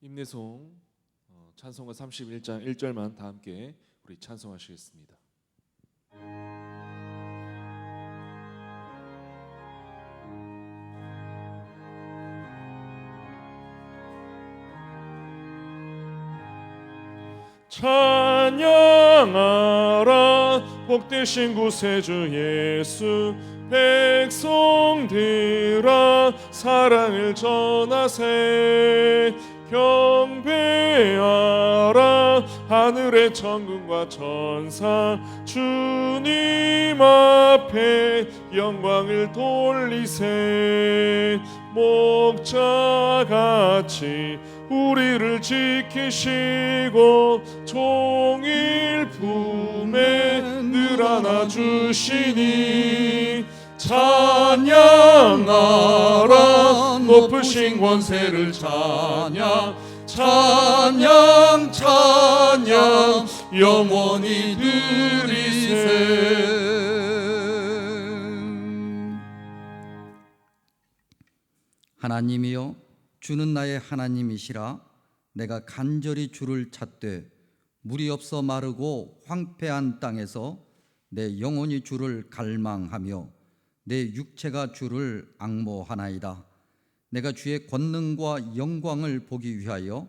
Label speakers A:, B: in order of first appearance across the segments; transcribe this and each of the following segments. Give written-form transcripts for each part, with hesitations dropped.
A: 임내송 찬송가 31장 1절만 다 함께 우리 찬송하시겠습니다. 찬양하라 복되신 구세주 예수, 백성들아 사랑을 전하세. 경배하라 하늘의 천군과 천사, 주님 앞에 영광을 돌리세. 목자같이 우리를 지키시고 종일 품에 늘 안아주시니, 찬양하라 높으신 권세를 찬양, 찬양 찬양 영원히 드리세.
B: 하나님이여, 주는 나의 하나님이시라. 내가 간절히 주를 찾되 물이 없어 마르고 황폐한 땅에서 내 영혼이 주를 갈망하며 내 육체가 주를 앙모하나이다. 내가 주의 권능과 영광을 보기 위하여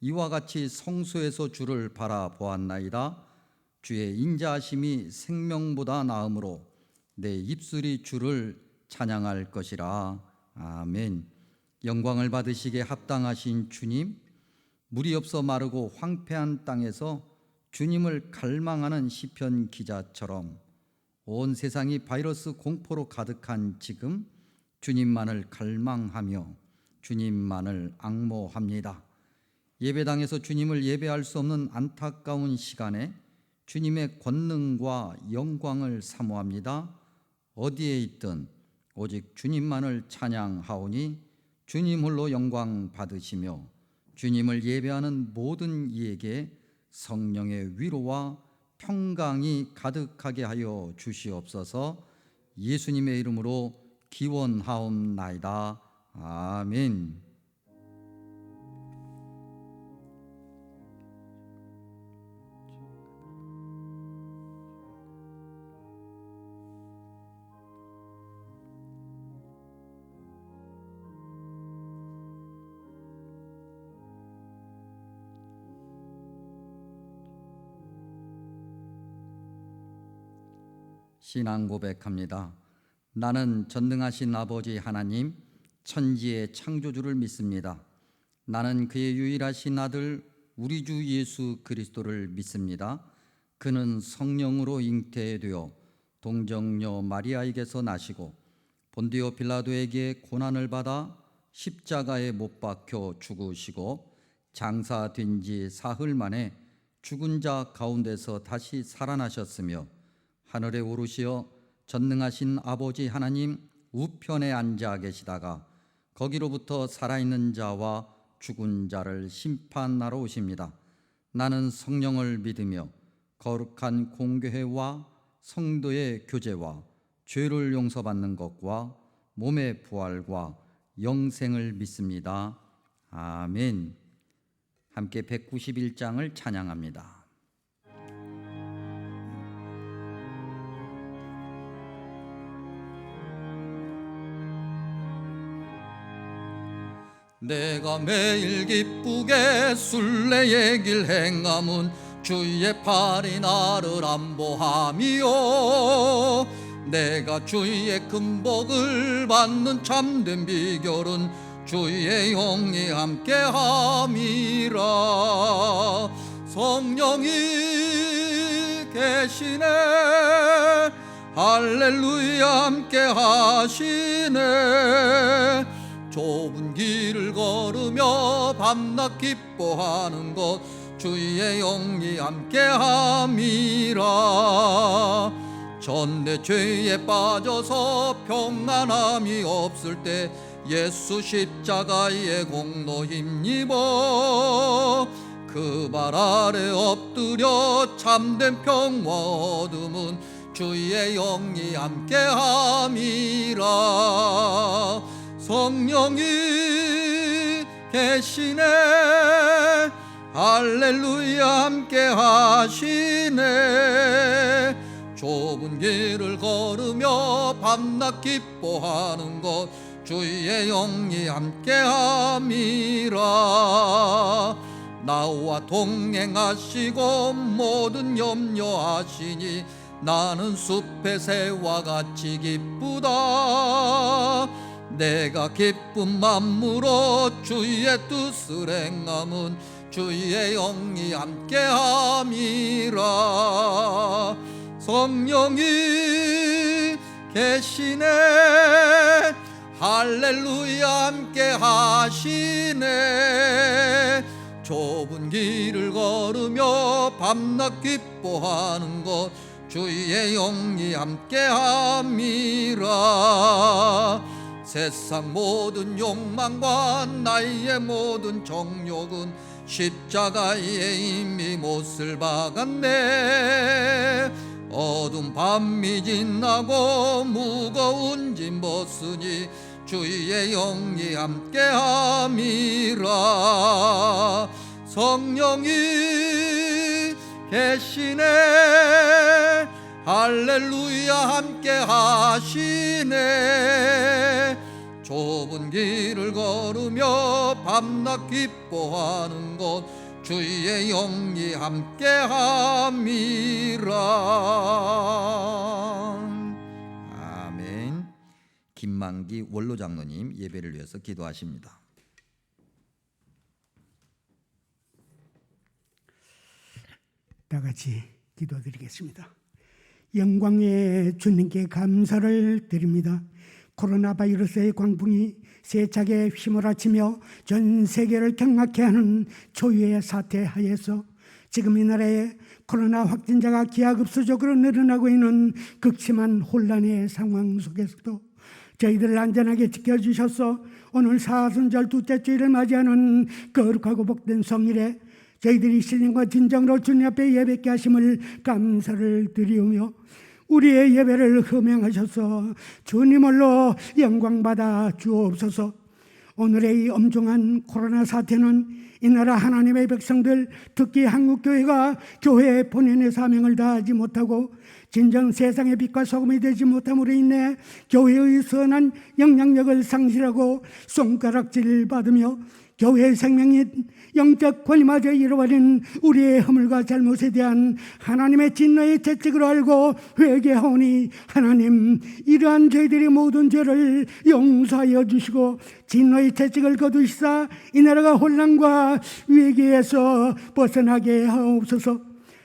B: 이와 같이 성소에서 주를 바라보았나이다. 주의 인자하심이 생명보다 나으므로 내 입술이 주를 찬양할 것이라. 아멘. 영광을 받으시기에 합당하신 주님, 물이 없어 마르고 황폐한 땅에서 주님을 갈망하는 시편 기자처럼 온 세상이 바이러스 공포로 가득한 지금 주님만을 갈망하며 주님만을 앙모합니다. 예배당에서 주님을 예배할 수 없는 안타까운 시간에 주님의 권능과 영광을 사모합니다. 어디에 있든 오직 주님만을 찬양하오니 주님 홀로 영광 받으시며 주님을 예배하는 모든 이에게 성령의 위로와 평강이 가득하게 하여 주시옵소서. 예수님의 이름으로 기원하옵나이다. 아멘. 신앙 고백합니다. 나는 전능하신 아버지 하나님, 천지의 창조주를 믿습니다. 나는 그의 유일하신 아들 우리 주 예수 그리스도를 믿습니다. 그는 성령으로 잉태되어 동정녀 마리아에게서 나시고 본디오 빌라도에게 고난을 받아 십자가에 못 박혀 죽으시고 장사된 지 사흘 만에 죽은 자 가운데서 다시 살아나셨으며 하늘에 오르시어 전능하신 아버지 하나님 우편에 앉아 계시다가 거기로부터 살아있는 자와 죽은 자를 심판하러 오십니다. 나는 성령을 믿으며 거룩한 공교회와 성도의 교제와 죄를 용서받는 것과 몸의 부활과 영생을 믿습니다. 아멘. 함께 191장을 찬양합니다. 내가 매일 기쁘게 순례의 길 행함은 주의 팔이 나를 안보함이요, 내가 주의 금복을 받는 참된 비결은 주의 영이 함께함이라. 성령이 계시네, 할렐루야 함께하시네. 좁은 길을 걸으며 밤낮 기뻐하는 것 주의 영이 함께함이라. 전내 죄에 빠져서 평안함이 없을 때 예수 십자가의 공로 힘입어 그 발 아래 엎드려 참된 평화 얻음은 주의 영이 함께함이라. 성령이 계시네. 할렐루야 함께 하시네. 좁은 길을 걸으며 밤낮 기뻐하는 것 주의 영이 함께함이라. 나와 동행하시고 모든 염려하시니 나는 숲의 새와 같이 기쁘다. 내가 기쁜 맘으로 주의 뜻을 행함은 주의 영이 함께함이라. 성령이 계시네. 할렐루야 함께 하시네. 좁은 길을 걸으며 밤낮 기뻐하는 것 주의 영이 함께함이라. 세상 모든 욕망과 나의 모든 정욕은 십자가에 이미 못을 박았네. 어두운 밤이 지나고 무거운 짐 벗으니 주의 영이 함께함이라. 성령이 계시네. 할렐루야 함께 하시네. 좁은 길을 걸으며 밤낮 기뻐하는 것 주의 영이 함께함이라. 아멘. 김만기 원로장로님 예배를 위해서 기도하십니다.
C: 다 같이 기도드리겠습니다. 영광의 주님께 감사를 드립니다. 코로나 바이러스의 광풍이 세차게 휘몰아치며 전 세계를 경악케 하는 초유의 사태 하에서 지금 이 나라에 코로나 확진자가 기하급수적으로 늘어나고 있는 극심한 혼란의 상황 속에서도 저희들을 안전하게 지켜주셔서 오늘 사순절 둘째 주일을 맞이하는 거룩하고 복된 성일에 저희들이 신령과 진정으로 주님 앞에 예배케 하심을 감사를 드리우며 우리의 예배를 흠양하셔서 주님 홀로 영광받아 주옵소서. 오늘의 이 엄중한 코로나 사태는 이 나라 하나님의 백성들, 특히 한국교회가 교회의 본연의 사명을 다하지 못하고 진정 세상의 빛과 소금이 되지 못함으로 인해 교회의 선한 영향력을 상실하고 손가락질 받으며 교회의 생명이 영적 권위마저 잃어버린 우리의 허물과 잘못에 대한 하나님의 진노의 채찍을 알고 회개하오니 하나님, 이러한 저희들의 모든 죄를 용서하여 주시고 진노의 채찍을 거두시사 이 나라가 혼란과 위기에서 벗어나게 하옵소서.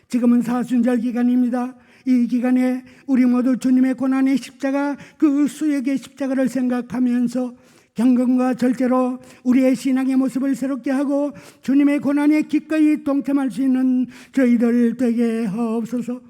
C: 지금은 사순절 기간입니다. 이 기간에 우리 모두 주님의 고난의 십자가, 그 수액의 십자가를 생각하면서 경건과 절제로 우리의 신앙의 모습을 새롭게 하고 주님의 고난에 기꺼이 동참할 수 있는 저희들 되게 하옵소서.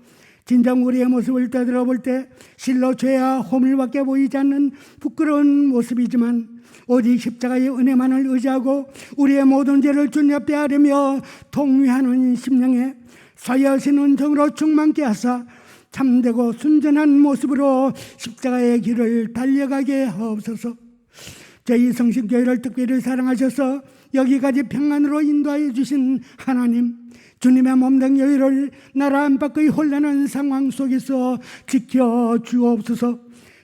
C: 진정 우리의 모습을 떠들어볼 때 실로 죄와 허물밖에 보이지 않는 부끄러운 모습이지만 오직 십자가의 은혜만을 의지하고 우리의 모든 죄를 주님 앞에 아뢰며 통회하는 심령에 사여하신 은총으로 충만케 하사 참되고 순전한 모습으로 십자가의 길을 달려가게 하옵소서. 저희 성신교회를 특별히 사랑하셔서 여기까지 평안으로 인도하여 주신 하나님, 주님의 몸된 교회를 나라 안팎의 혼란한 상황 속에서 지켜주옵소서.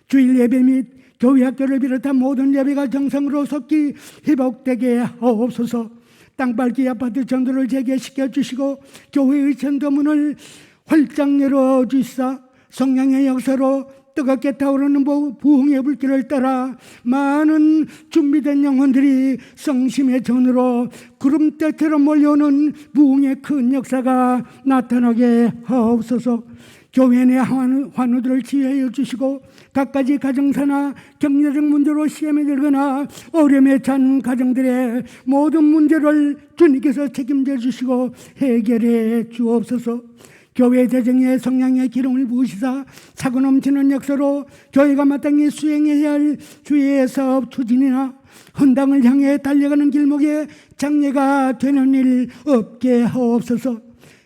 C: 주일 예배 및 교회 학교를 비롯한 모든 예배가 정상으로 속히 회복되게 하옵소서. 땅밟기 아파트 전도를 재개시켜 주시고 교회의 전도문을 활짝 열어주시사 성령의 역사로 뜨겁게 타오르는 부흥의 불길을 따라 많은 준비된 영혼들이 성심의 전으로 구름대처럼 몰려오는 부흥의 큰 역사가 나타나게 하옵소서. 교회 내 환우들을 치유하여 주시고 갖가지 가정사나 경제적 문제로 시험에 들거나 어려움에 찬 가정들의 모든 문제를 주님께서 책임져 주시고 해결해 주옵소서. 교회 재정에 성령의 기름을 부으시사 사고 넘치는 역사로 교회가 마땅히 수행해야 할 주의 사업 추진이나 헌당을 향해 달려가는 길목에 장애가 되는 일 없게 하옵소서.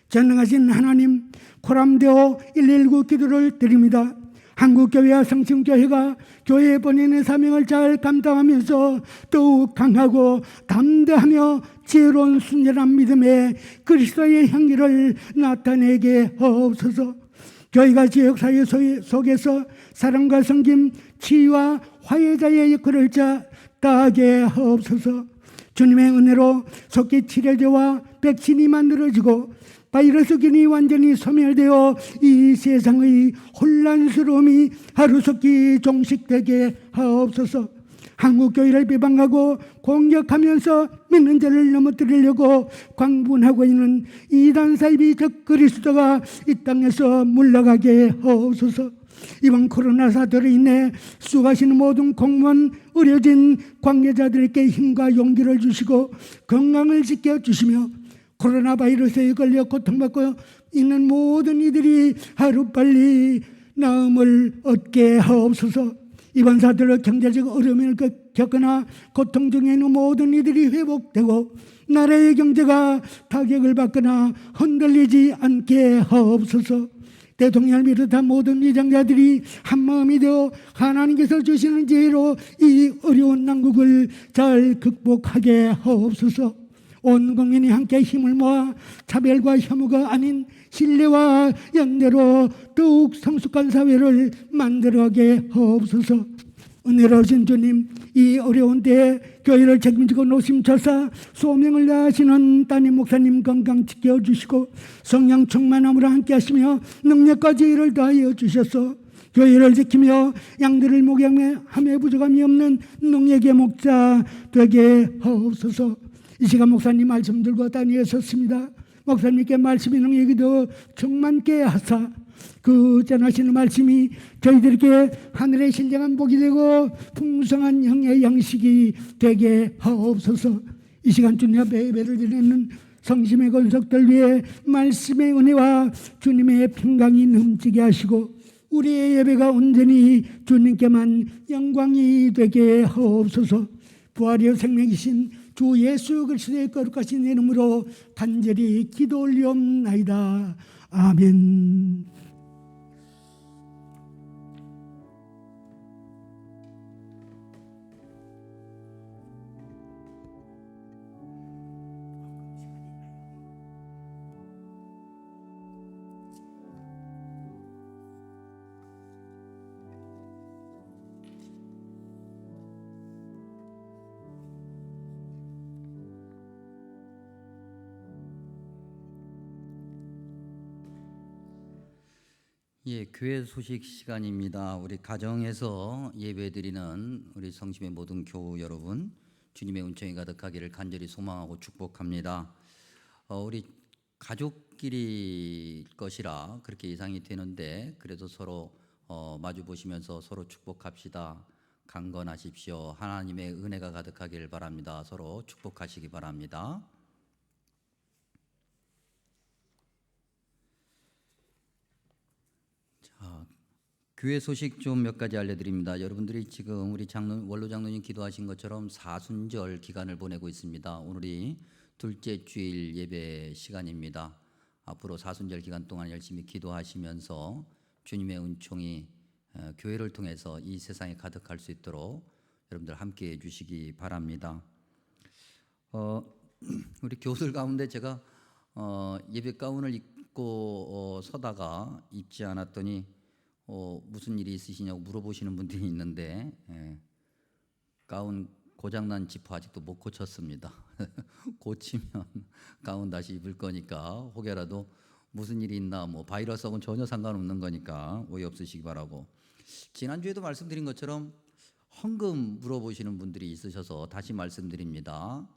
C: 전능하신 하나님, 코람데오 119 기도를 드립니다. 한국교회와 성심교회가 교회 본인의 사명을 잘 감당하면서 더욱 강하고 담대하며 지혜로운 순전한 믿음의 그리스도의 향기를 나타내게 하옵소서. 교회가 지역사회 속에서 사랑과 섬김, 치유와 화해자의 역할을 다하게 하옵소서. 주님의 은혜로 속히 치료제와 백신이 만들어지고 바이러스균이 완전히 소멸되어 이 세상의 혼란스러움이 하루속히 종식되게 하옵소서. 한국교회를 비방하고 공격하면서 믿는 자를 넘어뜨리려고 광분하고 있는 이단 사이비 적 그리스도가 이 땅에서 물러가게 하옵소서. 이번 코로나 사태로 인해 수고하시는 모든 공무원, 의료진, 관계자들에게 힘과 용기를 주시고 건강을 지켜주시며 코로나 바이러스에 걸려 고통받고 있는 모든 이들이 하루빨리 나음을 얻게 하옵소서. 이번 사태로 경제적 어려움을 겪거나 고통 중에 있는 모든 이들이 회복되고 나라의 경제가 타격을 받거나 흔들리지 않게 하옵소서. 대통령을 비롯한 모든 위장자들이 한마음이 되어 하나님께서 주시는 지혜로 이 어려운 난국을 잘 극복하게 하옵소서. 온 국민이 함께 힘을 모아 차별과 혐오가 아닌 신뢰와 연대로 더욱 성숙한 사회를 만들어가게 하옵소서. 은혜로우신 주님, 이 어려운 때에 교회를 책임지고 노심초사 소명을 다하시는 따님 목사님 건강 지켜주시고 성령 충만함으로 함께 하시며 능력과 지혜를 더하여 주셔서 교회를 지키며 양들을 목양하며 부족함이 없는 능력의 목자 되게 하옵소서. 이 시간 목사님 말씀 들고 단위에 섰습니다. 목사님께 말씀의 능력이 더 충만케 하사 그 전하시는 말씀이 저희들에게 하늘의 신령한 복이 되고 풍성한 영의 양식이 되게 하옵소서. 이 시간 주님 앞에 예배를 드리는 성심의 권속들 위해 말씀의 은혜와 주님의 평강이 넘치게 하시고 우리의 예배가 온전히 주님께만 영광이 되게 하옵소서. 부활이요 생명이신 주 예수 그리스도의 거룩하신 이름으로 간절히 기도 올리옵나이다. 아멘.
B: 예, 교회 소식 시간입니다. 우리 가정에서 예배드리는 우리 성심의 모든 교우 여러분, 주님의 은총이 가득하기를 간절히 소망하고 축복합니다. 우리 가족끼리 것이라 그렇게 예상이 되는데 그래도 서로 마주 보시면서 서로 축복합시다. 강건하십시오. 하나님의 은혜가 가득하기를 바랍니다. 서로 축복하시기 바랍니다. 교회 소식 좀 몇 가지 알려드립니다. 여러분들이 지금 우리 원로 장로님 기도하신 것처럼 사순절 기간을 보내고 있습니다. 오늘이 둘째 주일 예배 시간입니다. 앞으로 사순절 기간 동안 열심히 기도하시면서 주님의 은총이 교회를 통해서 이 세상에 가득할 수 있도록 여러분들 함께해 주시기 바랍니다. 우리 교우들 가운데 제가 예배 가운을 입고 서다가 입지 않았더니 무슨 일이 있으시냐고 물어보시는 분들이 있는데 가운 고장난 지퍼 아직도 못 고쳤습니다. 고치면 가운 다시 입을 거니까 혹여라도 무슨 일이 있나 뭐 바이러스하고는 전혀 상관없는 거니까 오해 없으시기 바라고. 지난주에도 말씀드린 것처럼 헌금 물어보시는 분들이 있으셔서 다시 말씀드립니다.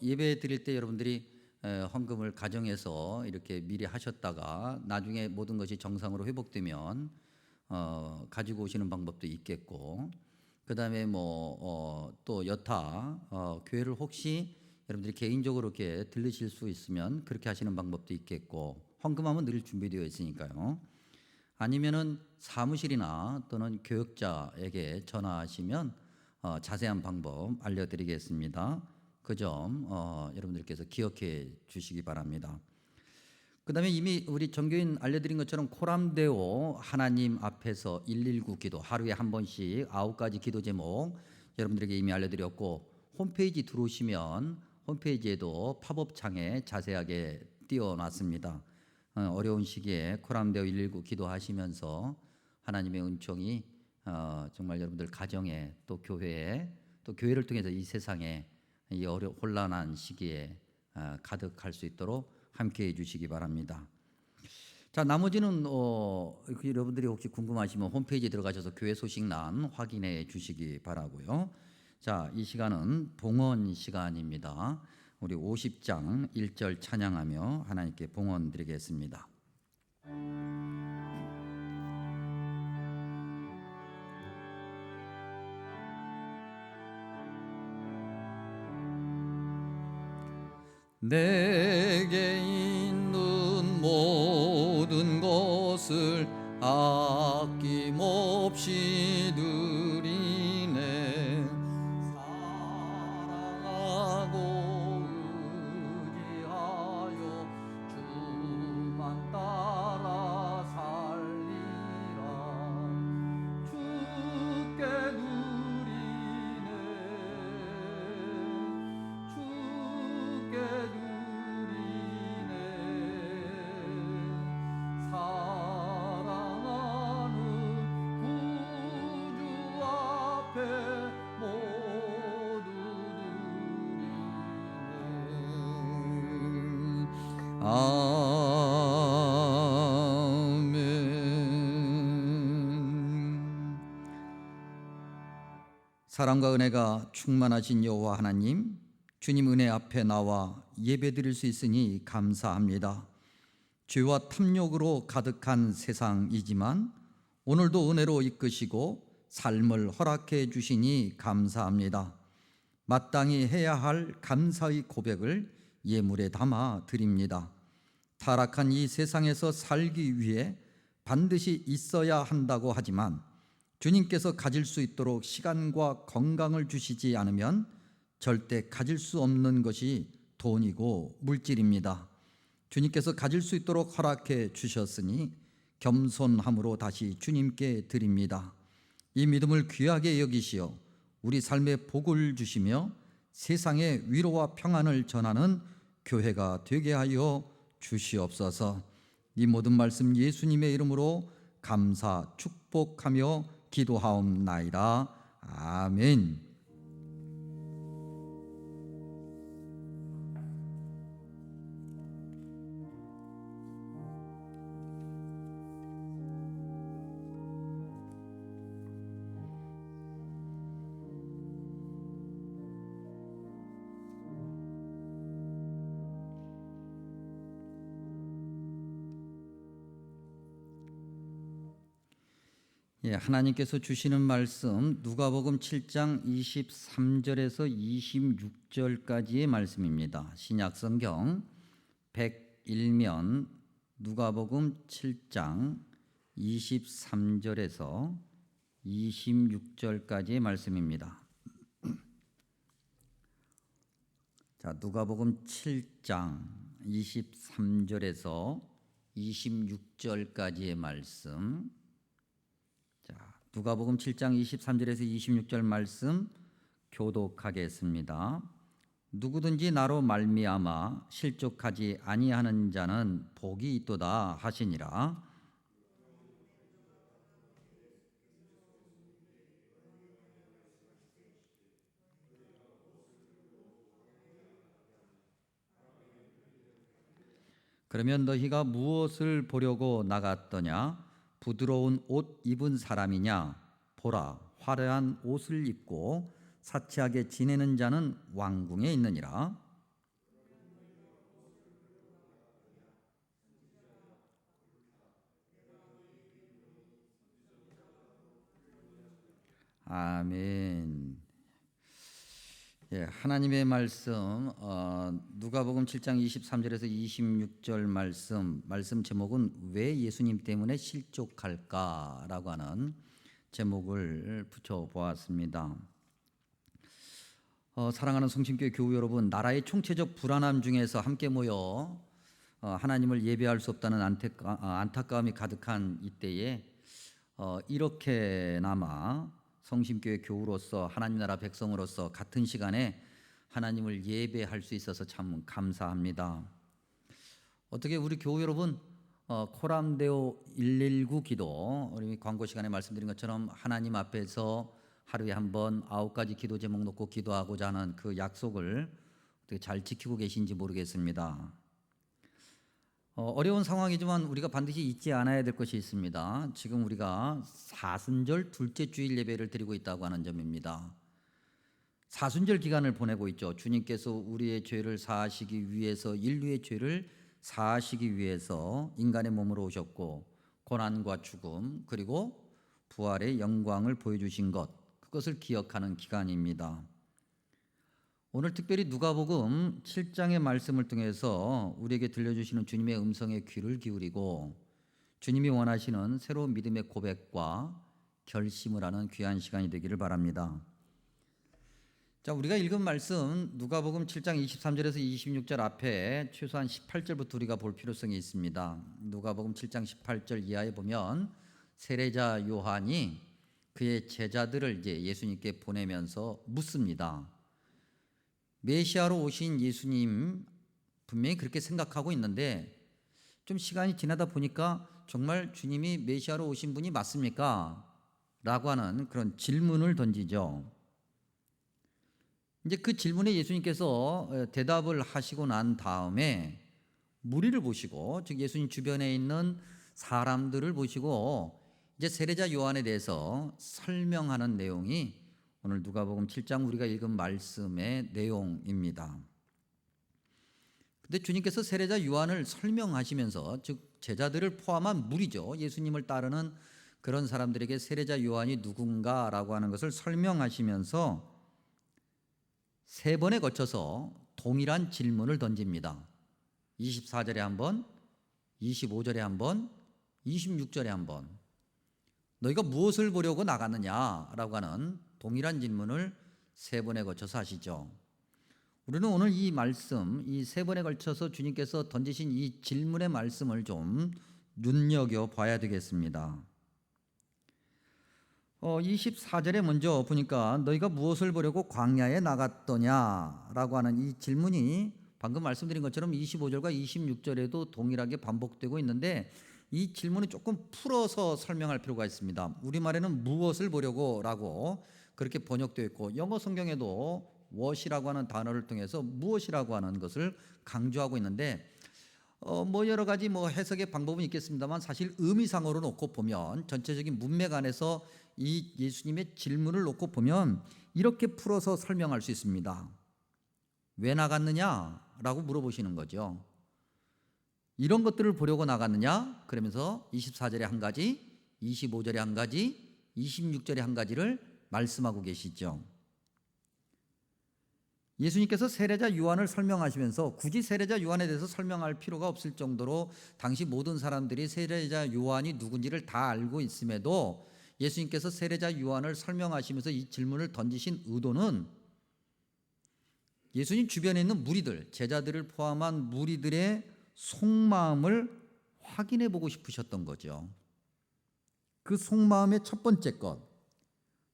B: 예배 드릴 때 여러분들이 헌금을 가정에서 이렇게 미리 하셨다가 나중에 모든 것이 정상으로 회복되면 가지고 오시는 방법도 있겠고, 그 다음에 또 여타 교회를 혹시 여러분들이 개인적으로 이렇게 들르실 수 있으면 그렇게 하시는 방법도 있겠고, 헌금하면 늘 준비되어 있으니까요. 아니면은 사무실이나 또는 교역자에게 전화하시면 자세한 방법 알려드리겠습니다. 그 점 여러분들께서 기억해 주시기 바랍니다. 그다음에 이미 우리 정교인 알려드린 것처럼 코람데오 하나님 앞에서 119 기도 하루에 한 번씩 9가지 기도 제목 여러분들에게 이미 알려드렸고 홈페이지 들어오시면 홈페이지에도 팝업 창에 자세하게 띄워놨습니다. 어려운 시기에 코람데오 119 기도하시면서 하나님의 은총이 정말 여러분들 가정에 또 교회에 또 교회를 통해서 이 세상에 이 혼란한 시기에 가득할 수 있도록 함께해 주시기 바랍니다. 자, 나머지는 여러분들이 혹시 궁금하시면 홈페이지에 들어가셔서 교회 소식란 확인해 주시기 바라고요. 자, 이 시간은 봉헌 시간입니다. 우리 50장 1절 찬양하며 하나님께 봉헌 드리겠습니다. 내게 있는 모든 것을 아낌없이 드리네. 사랑하고 의지하여 주만 따라 살리라. 주께 드리네. 주께 드리네. 사랑하는 구주 앞에 모두 드리네. 아멘. 사랑과 은혜가 충만하신 여호와 하나님, 주님 은혜 앞에 나와 예배드릴 수 있으니 감사합니다. 죄와 탐욕으로 가득한 세상이지만 오늘도 은혜로 이끄시고 삶을 허락해 주시니 감사합니다. 마땅히 해야 할 감사의 고백을 예물에 담아 드립니다. 타락한 이 세상에서 살기 위해 반드시 있어야 한다고 하지만 주님께서 가질 수 있도록 시간과 건강을 주시지 않으면 절대 가질 수 없는 것이 돈이고 물질입니다. 주님께서 가질 수 있도록 허락해 주셨으니 겸손함으로 다시 주님께 드립니다. 이 믿음을 귀하게 여기시어 우리 삶에 복을 주시며 세상에 위로와 평안을 전하는 교회가 되게 하여 주시옵소서. 이 모든 말씀 예수님의 이름으로 감사 축복하며 기도하옵나이다. 아멘. 하나님께서 주시는 말씀 누가복음 7장 23절에서 26절까지의 말씀입니다. 신약성경 101면 누가복음 7장 23절에서 26절까지의 말씀입니다. 자, 누가복음 7장 23절에서 26절까지의 말씀. 누가복음 7장 23절에서 26절 말씀 교독하겠습니다. 누구든지 나로 말미암아 실족하지 아니하는 자는 복이 있도다 하시니라. 그러면 너희가 무엇을 보려고 나갔더냐? 부드러운 옷 입은 사람이냐? 보라, 화려한 옷을 입고 사치하게 지내는 자는 왕궁에 있느니라. 아멘. 하나님의 말씀 누가복음 7장 23절에서 26절 말씀 제목은 왜 예수님 때문에 실족할까라고 하는 제목을 붙여보았습니다. 사랑하는 성심교회 교우 여러분, 나라의 총체적 불안함 중에서 함께 모여 하나님을 예배할 수 없다는 안타까움이 가득한 이때에 이렇게나마 성심교회 교우로서 하나님 나라 백성으로서 같은 시간에 하나님을 예배할 수 있어서 참 감사합니다. 어떻게 우리 교우 여러분 코람데오 119 기도, 우리 광고 시간에 말씀드린 것처럼 하나님 앞에서 하루에 한 번 9가지 기도 제목 놓고 기도하고자 하는 그 약속을 어떻게 잘 지키고 계신지 모르겠습니다. 어려운 상황이지만 우리가 반드시 잊지 않아야 될 것이 있습니다. 지금 우리가 사순절 둘째 주일 예배를 드리고 있다고 하는 점입니다. 사순절 기간을 보내고 있죠. 주님께서 우리의 죄를 사하시기 위해서, 인류의 죄를 사하시기 위해서 인간의 몸으로 오셨고 고난과 죽음 그리고 부활의 영광을 보여주신 것, 그것을 기억하는 기간입니다. 오늘 특별히 누가복음 7장의 말씀을 통해서 우리에게 들려주시는 주님의 음성에 귀를 기울이고 주님이 원하시는 새로운 믿음의 고백과 결심을 하는 귀한 시간이 되기를 바랍니다. 자, 우리가 읽은 말씀 누가복음 7장 23절에서 26절 앞에 최소한 18절부터 우리가 볼 필요성이 있습니다. 누가복음 7장 18절 이하에 보면 세례자 요한이 그의 제자들을 이제 예수님께 보내면서 묻습니다. 메시아로 오신 예수님 분명히 그렇게 생각하고 있는데 좀 시간이 지나다 보니까 정말 주님이 메시아로 오신 분이 맞습니까? 라고 하는 그런 질문을 던지죠. 이제 그 질문에 예수님께서 대답을 하시고 난 다음에 무리를 보시고, 즉 예수님 주변에 있는 사람들을 보시고 이제 세례자 요한에 대해서 설명하는 내용이 오늘 누가복음 7장 우리가 읽은 말씀의 내용입니다. 근데 주님께서 세례자 요한을 설명하시면서, 즉 제자들을 포함한 무리죠, 예수님을 따르는 그런 사람들에게 세례자 요한이 누군가라고 하는 것을 설명하시면서 3번에 거쳐서 동일한 질문을 던집니다. 24절에 한 번, 25절에 한 번, 26절에 한 번. 너희가 무엇을 보려고 나갔느냐라고 하는 동일한 질문을 3번에 거쳐서 하시죠. 우리는 오늘 이 말씀, 이 3번에 걸쳐서 주님께서 던지신 이 질문의 말씀을 좀 눈여겨봐야 되겠습니다. 24절에 먼저 보니까 너희가 무엇을 보려고 광야에 나갔더냐라고 하는 이 질문이 방금 말씀드린 것처럼 25절과 26절에도 동일하게 반복되고 있는데 이 질문을 조금 풀어서 설명할 필요가 있습니다. 우리말에는 무엇을 보려고 라고 그렇게 번역되어 있고 영어 성경에도 what이라고 하는 단어를 통해서 무엇이라고 하는 것을 강조하고 있는데 여러 가지 해석의 방법은 있겠습니다만 사실 의미상으로 놓고 보면 전체적인 문맥 안에서 이 예수님의 질문을 놓고 보면 이렇게 풀어서 설명할 수 있습니다. 왜 나갔느냐라고 물어보시는 거죠. 이런 것들을 보려고 나갔느냐? 그러면서 24절에 한 가지, 25절에 한 가지, 26절에 한 가지를 말씀하고 계시죠. 예수님께서 세례자 요한을 설명하시면서 굳이 세례자 요한에 대해서 설명할 필요가 없을 정도로 당시 모든 사람들이 세례자 요한이 누군지를 다 알고 있음에도 예수님께서 세례자 요한을 설명하시면서 이 질문을 던지신 의도는 예수님 주변에 있는 무리들, 제자들을 포함한 무리들의 속마음을 확인해 보고 싶으셨던 거죠. 그 속마음의 첫 번째 것,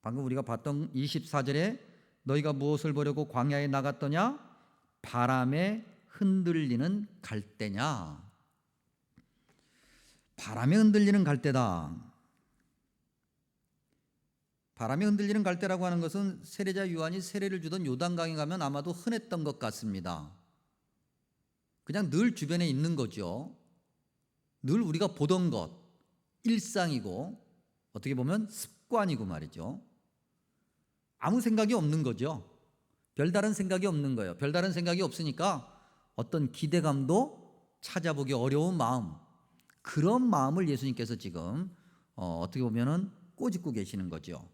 B: 방금 우리가 봤던 24절에 너희가 무엇을 보려고 광야에 나갔더냐? 바람에 흔들리는 갈대냐? 바람에 흔들리는 갈대다. 바람에 흔들리는 갈대라고 하는 것은 세례자 요한이 세례를 주던 요단강에 가면 아마도 흔했던 것 같습니다. 그냥 늘 주변에 있는 거죠. 늘 우리가 보던 것, 일상이고 어떻게 보면 습관이고 말이죠. 아무 생각이 없는 거죠. 별다른 생각이 없는 거예요. 별다른 생각이 없으니까 어떤 기대감도 찾아보기 어려운 마음, 그런 마음을 예수님께서 지금 어떻게 보면은 꼬집고 계시는 거죠.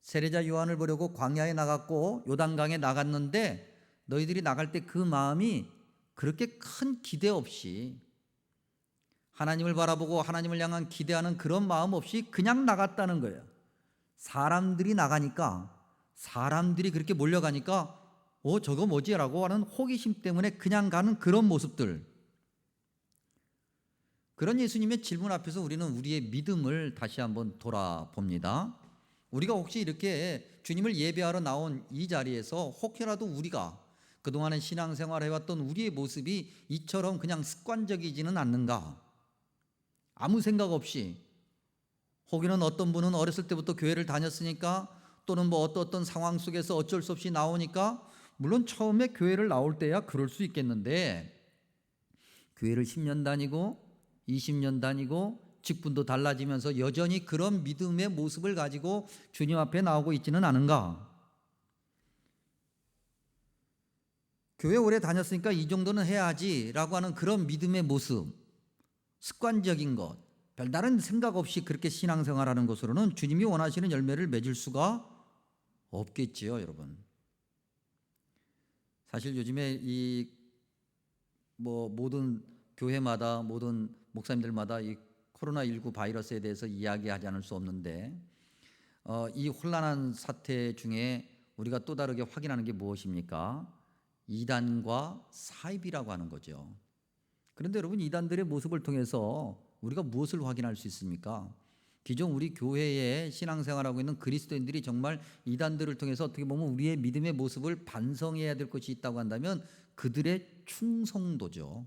B: 세례자 요한을 보려고 광야에 나갔고 요단강에 나갔는데 너희들이 나갈 때 그 마음이 그렇게 큰 기대 없이, 하나님을 바라보고 하나님을 향한 기대하는 그런 마음 없이 그냥 나갔다는 거예요. 사람들이 나가니까, 사람들이 그렇게 몰려가니까 저거 뭐지? 라고 하는 호기심 때문에 그냥 가는 그런 모습들, 그런 예수님의 질문 앞에서 우리는 우리의 믿음을 다시 한번 돌아봅니다. 우리가 혹시 이렇게 주님을 예배하러 나온 이 자리에서 혹여라도 우리가 그동안에 신앙생활 해왔던 우리의 모습이 이처럼 그냥 습관적이지는 않는가? 아무 생각 없이, 혹여는 어떤 분은 어렸을 때부터 교회를 다녔으니까, 또는 뭐 어떤 상황 속에서 어쩔 수 없이 나오니까, 물론 처음에 교회를 나올 때야 그럴 수 있겠는데, 교회를 10년 다니고 20년 다니고 직분도 달라지면서 여전히 그런 믿음의 모습을 가지고 주님 앞에 나오고 있지는 않은가? 교회 오래 다녔으니까 이 정도는 해야지라고 하는 그런 믿음의 모습, 습관적인 것, 별다른 생각 없이 그렇게 신앙생활하는 것으로는 주님이 원하시는 열매를 맺을 수가 없겠지요, 여러분. 사실 요즘에 이 모든 교회마다, 모든 목사님들마다 이 코로나19 바이러스에 대해서 이야기하지 않을 수 없는데, 이 혼란한 사태 중에 우리가 또 다르게 확인하는 게 무엇입니까? 이단과 사입이라고 하는 거죠. 그런데 여러분, 이단들의 모습을 통해서 우리가 무엇을 확인할 수 있습니까? 기존 우리 교회에 신앙생활하고 있는 그리스도인들이 정말 이단들을 통해서 어떻게 보면 우리의 믿음의 모습을 반성해야 될 것이 있다고 한다면 그들의 충성도죠.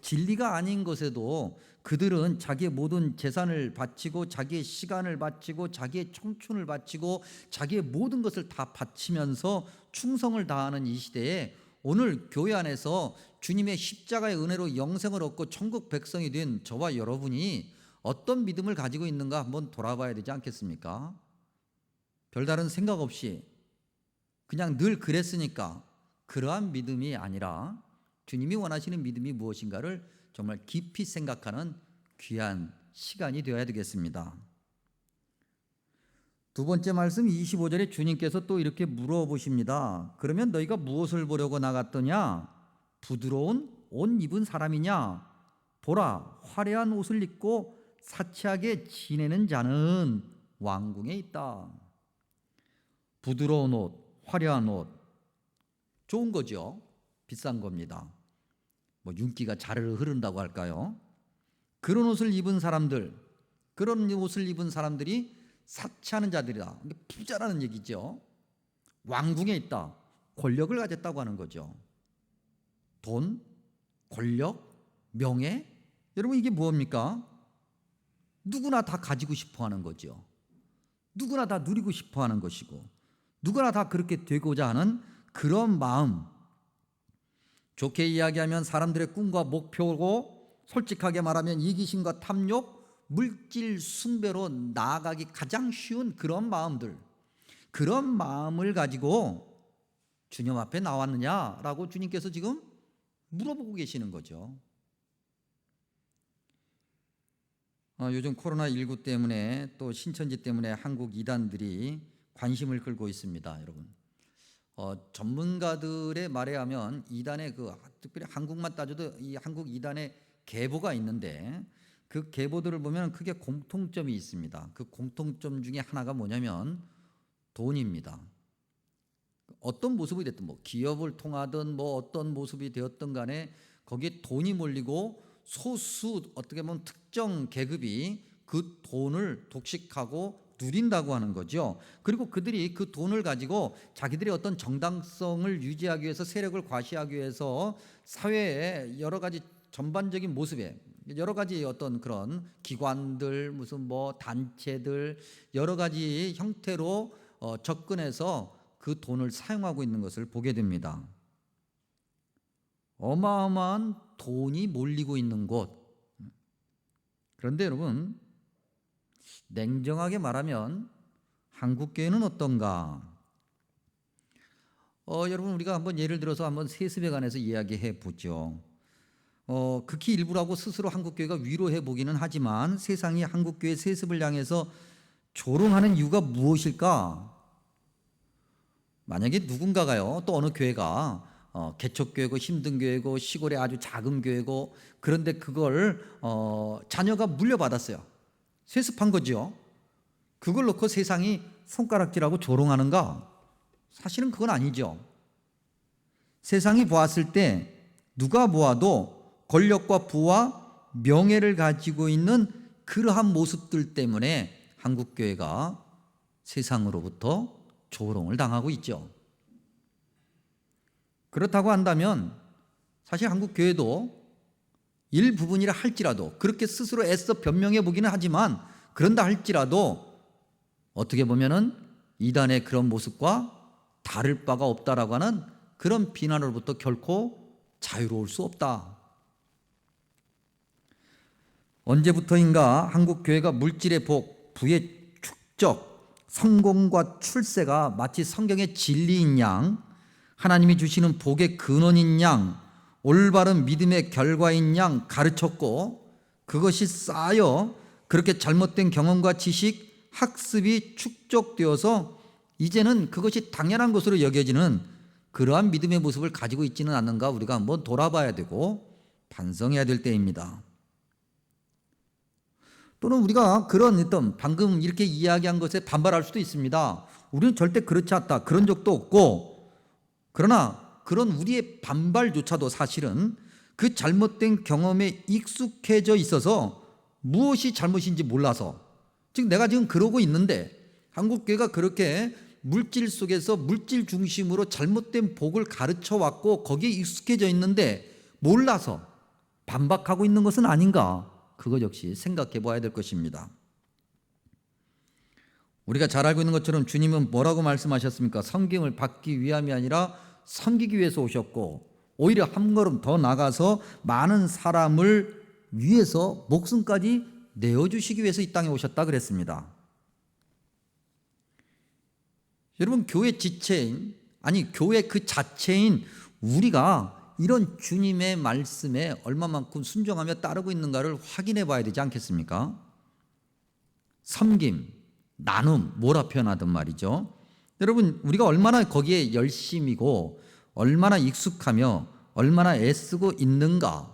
B: 진리가 아닌 것에도 그들은 자기의 모든 재산을 바치고 자기의 시간을 바치고 자기의 청춘을 바치고 자기의 모든 것을 다 바치면서 충성을 다하는 이 시대에 오늘 교회 안에서 주님의 십자가의 은혜로 영생을 얻고 천국 백성이 된 저와 여러분이 어떤 믿음을 가지고 있는가 한번 돌아봐야 되지 않겠습니까? 별다른 생각 없이 그냥 늘 그랬으니까 그러한 믿음이 아니라 주님이 원하시는 믿음이 무엇인가를 정말 깊이 생각하는 귀한 시간이 되어야 되겠습니다. 두 번째 말씀 25절에 주님께서 또 이렇게 물어보십니다. 그러면 너희가 무엇을 보려고 나갔더냐? 부드러운 옷 입은 사람이냐? 보라, 화려한 옷을 입고 사치하게 지내는 자는 왕궁에 있다. 부드러운 옷, 화려한 옷, 좋은 거죠. 비싼 겁니다. 윤기가 자르르 흐른다고 할까요? 그런 옷을 입은 사람들, 그런 옷을 입은 사람들이 사치하는 자들이다. 부자라는 얘기죠. 왕궁에 있다. 권력을 가졌다고 하는 거죠. 돈, 권력, 명예, 여러분 이게 무엇입니까? 누구나 다 가지고 싶어 하는 거죠. 누구나 다 누리고 싶어 하는 것이고 누구나 다 그렇게 되고자 하는 그런 마음, 좋게 이야기하면 사람들의 꿈과 목표고 솔직하게 말하면 이기심과 탐욕, 물질 숭배로 나아가기 가장 쉬운 그런 마음들, 그런 마음을 가지고 주님 앞에 나왔느냐라고 주님께서 지금 물어보고 계시는 거죠. 요즘 코로나19 때문에 또 신천지 때문에 한국 이단들이 관심을 끌고 있습니다, 여러분. 전문가들의 말에 하면 이단의 특별히 한국만 따져도 이 한국 이단의 계보가 있는데 그 계보들을 보면 크게 공통점이 있습니다. 그 공통점 중에 하나가 뭐냐면 돈입니다. 어떤 모습이 됐든 기업을 통하든 어떤 모습이 되었든 간에 거기에 돈이 몰리고 소수 어떻게 보면 특정 계급이 그 돈을 독식하고 누린다고 하는 거죠. 그리고 그들이 그 돈을 가지고 자기들의 어떤 정당성을 유지하기 위해서 세력을 과시하기 위해서 사회의 여러 가지 전반적인 모습에 여러 가지 어떤 그런 기관들 무슨 단체들 여러 가지 형태로 접근해서 그 돈을 사용하고 있는 것을 보게 됩니다. 어마어마한 돈이 몰리고 있는 곳. 그런데 여러분 냉정하게 말하면 한국교회는 어떤가? 여러분 우리가 한번 예를 들어서 한번 세습에 관해서 이야기해 보죠. 극히 일부라고 스스로 한국교회가 위로해 보기는 하지만 세상이 한국교회 세습을 향해서 조롱하는 이유가 무엇일까? 만약에 누군가가요, 또 어느 교회가 개척교회고 힘든 교회고 시골의 아주 작은 교회고 그런데 그걸 자녀가 물려받았어요. 세습한 거죠. 그걸 놓고 세상이 손가락질하고 조롱하는가? 사실은 그건 아니죠. 세상이 보았을 때 누가 보아도 권력과 부와 명예를 가지고 있는 그러한 모습들 때문에 한국교회가 세상으로부터 조롱을 당하고 있죠. 그렇다고 한다면 사실 한국교회도 일부분이라 할지라도 그렇게 스스로 애써 변명해 보기는 하지만 그런다 할지라도 어떻게 보면은 이단의 그런 모습과 다를 바가 없다라고 하는 그런 비난으로부터 결코 자유로울 수 없다. 언제부터인가 한국교회가 물질의 복, 부의 축적, 성공과 출세가 마치 성경의 진리인 양, 하나님이 주시는 복의 근원인 양, 올바른 믿음의 결과인 양 가르쳤고 그것이 쌓여 그렇게 잘못된 경험과 지식, 학습이 축적되어서 이제는 그것이 당연한 것으로 여겨지는 그러한 믿음의 모습을 가지고 있지는 않는가 우리가 한번 돌아봐야 되고 반성해야 될 때입니다. 또는 우리가 그런 어떤 방금 이렇게 이야기한 것에 반발할 수도 있습니다. 우리는 절대 그렇지 않다. 그런 적도 없고 그러나 그런 우리의 반발조차도 사실은 그 잘못된 경험에 익숙해져 있어서 무엇이 잘못인지 몰라서 즉 내가 지금 그러고 있는데 한국교회가 그렇게 물질 속에서 물질 중심으로 잘못된 복을 가르쳐 왔고 거기에 익숙해져 있는데 몰라서 반박하고 있는 것은 아닌가? 그것 역시 생각해 봐야 될 것입니다. 우리가 잘 알고 있는 것처럼 주님은 뭐라고 말씀하셨습니까? 섬김을 받기 위함이 아니라 섬기기 위해서 오셨고 오히려 한 걸음 더 나가서 많은 사람을 위해서 목숨까지 내어주시기 위해서 이 땅에 오셨다 그랬습니다. 여러분 교회 지체인 아니 교회 그 자체인 우리가 이런 주님의 말씀에 얼마만큼 순종하며 따르고 있는가를 확인해 봐야 되지 않겠습니까? 섬김, 나눔 뭐라 표현하든 말이죠. 여러분 우리가 얼마나 거기에 열심이고 얼마나 익숙하며 얼마나 애쓰고 있는가.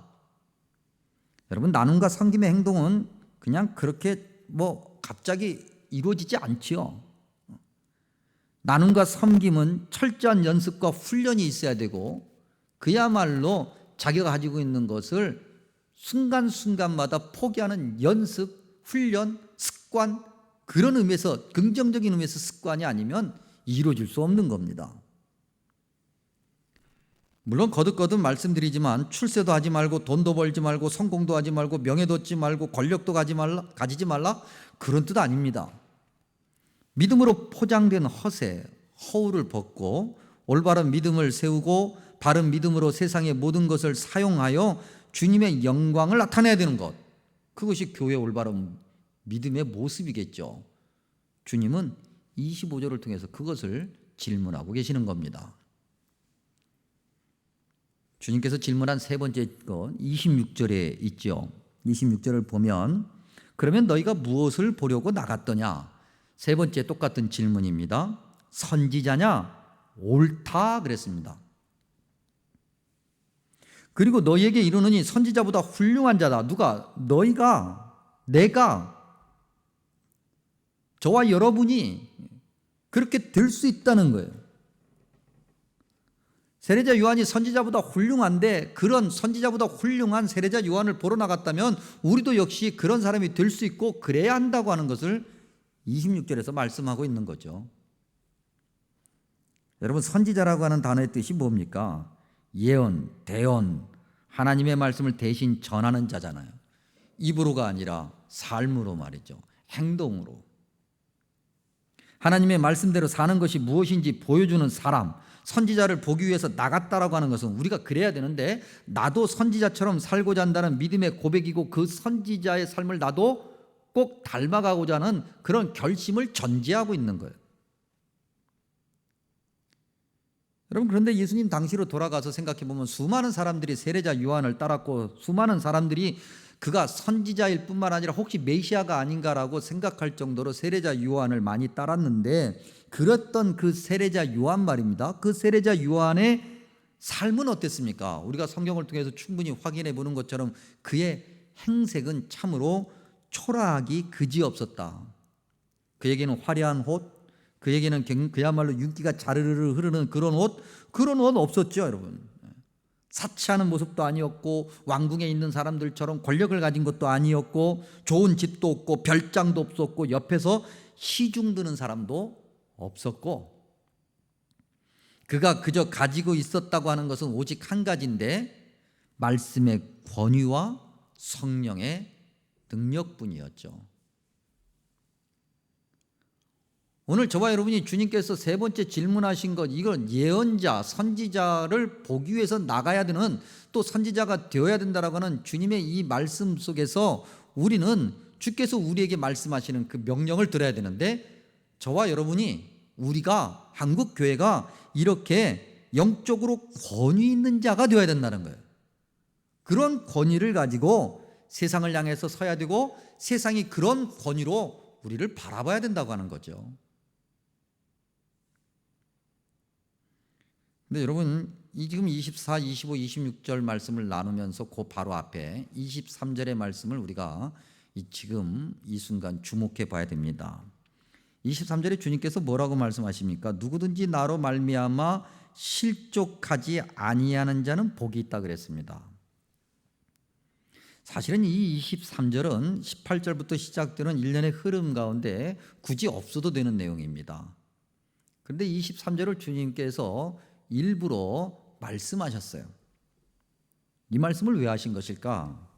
B: 여러분 나눔과 섬김의 행동은 그냥 그렇게 갑자기 이루어지지 않지요. 나눔과 섬김은 철저한 연습과 훈련이 있어야 되고 그야말로 자기가 가지고 있는 것을 순간순간마다 포기하는 연습, 훈련, 습관 그런 의미에서 긍정적인 의미에서 습관이 아니면 이루어질 수 없는 겁니다. 물론 거듭거듭 말씀드리지만 출세도 하지 말고 돈도 벌지 말고 성공도 하지 말고 명예도 얻지 말고 권력도 가지지 말라 그런 뜻 아닙니다. 믿음으로 포장된 허세, 허울을 벗고 올바른 믿음을 세우고 바른 믿음으로 세상의 모든 것을 사용하여 주님의 영광을 나타내야 되는 것. 그것이 교회의 올바른 믿음의 모습이겠죠. 주님은 25절을 통해서 그것을 질문하고 계시는 겁니다. 주님께서 질문한 세 번째 것 26절에 있죠. 26절을 보면 그러면 너희가 무엇을 보려고 나갔더냐? 세 번째 똑같은 질문입니다. 선지자냐? 옳다 그랬습니다. 그리고 너희에게 이르노니 선지자보다 훌륭한 자다. 누가? 너희가, 내가, 저와 여러분이 그렇게 될 수 있다는 거예요. 세례자 요한이 선지자보다 훌륭한데 그런 선지자보다 훌륭한 세례자 요한을 보러 나갔다면 우리도 역시 그런 사람이 될 수 있고 그래야 한다고 하는 것을 26절에서 말씀하고 있는 거죠. 여러분 선지자라고 하는 단어의 뜻이 뭡니까? 예언, 대언, 하나님의 말씀을 대신 전하는 자잖아요. 입으로가 아니라 삶으로 말이죠. 행동으로. 하나님의 말씀대로 사는 것이 무엇인지 보여주는 사람, 선지자를 보기 위해서 나갔다라고 하는 것은 우리가 그래야 되는데 나도 선지자처럼 살고자 한다는 믿음의 고백이고 그 선지자의 삶을 나도 꼭 닮아가고자 하는 그런 결심을 전제하고 있는 거예요. 여러분 그런데 예수님 당시로 돌아가서 생각해 보면 수많은 사람들이 세례자 요한을 따랐고 수많은 사람들이 그가 선지자일 뿐만 아니라 혹시 메시아가 아닌가라고 생각할 정도로 세례자 요한을 많이 따랐는데 그랬던 그 세례자 요한 말입니다. 그 세례자 요한의 삶은 어땠습니까? 우리가 성경을 통해서 충분히 확인해 보는 것처럼 그의 행색은 참으로 초라하기 그지없었다. 그에게는 화려한 옷, 그에게는 그야말로 윤기가 자르르르 흐르는 그런 옷 없었죠, 여러분. 사치하는 모습도 아니었고 왕궁에 있는 사람들처럼 권력을 가진 것도 아니었고 좋은 집도 없고 별장도 없었고 옆에서 시중 드는 사람도 없었고 그가 그저 가지고 있었다고 하는 것은 오직 한 가지인데 말씀의 권위와 성령의 능력뿐이었죠. 오늘 저와 여러분이 주님께서 세 번째 질문하신 것, 이건 예언자, 선지자를 보기 위해서 나가야 되는, 또 선지자가 되어야 된다라고 하는 주님의 이 말씀 속에서 우리는 주께서 우리에게 말씀하시는 그 명령을 들어야 되는데, 저와 여러분이, 우리가, 한국 교회가 이렇게 영적으로 권위 있는 자가 되어야 된다는 거예요. 그런 권위를 가지고 세상을 향해서 서야 되고 세상이 그런 권위로 우리를 바라봐야 된다고 하는 거죠. 근데 여러분, 지금 24, 25, 26절 말씀을 나누면서 그 바로 앞에 23절의 말씀을 우리가 지금 이 순간 주목해 봐야 됩니다. 23절에 주님께서 뭐라고 말씀하십니까? 누구든지 나로 말미암아 실족하지 아니하는 자는 복이 있다 그랬습니다. 사실은 이 23절은 18절부터 시작되는 일련의 흐름 가운데 굳이 없어도 되는 내용입니다. 그런데 23절을 주님께서 일부러 말씀하셨어요. 이 말씀을 왜 하신 것일까?